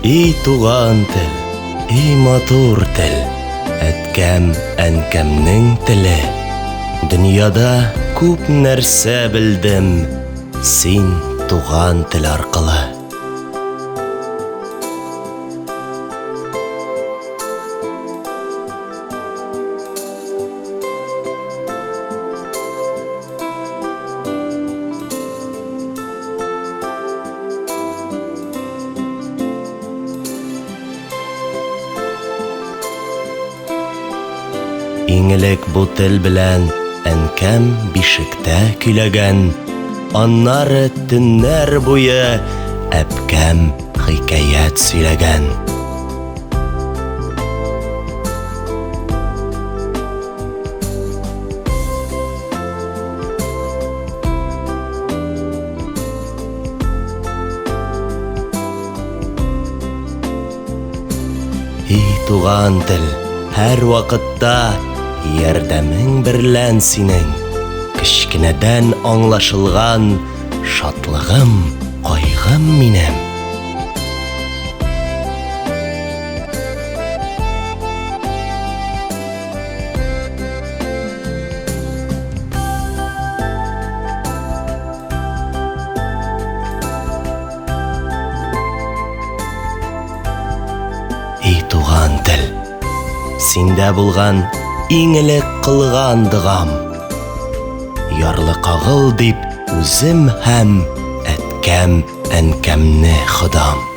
И туган тел, и матур тел, әткәм, әнкәмнең теле. Дөньяда күп нәрсә белдем, син туган тел аркылы. Иңелек бу тел белән әнкәм бишектә көйләгән, аннары төннәр буе әпкәм хикәят сөйләгән. И туган тел, һәр вакытта ярдәмең берлән синең, кечкенәдән аңлашылган шатлыгым, кайгым минем. И туган тел, синдә булган иң элек кылган догам, ярлы кагыл дип үзем һәм әткәм, әнкәмне ходам.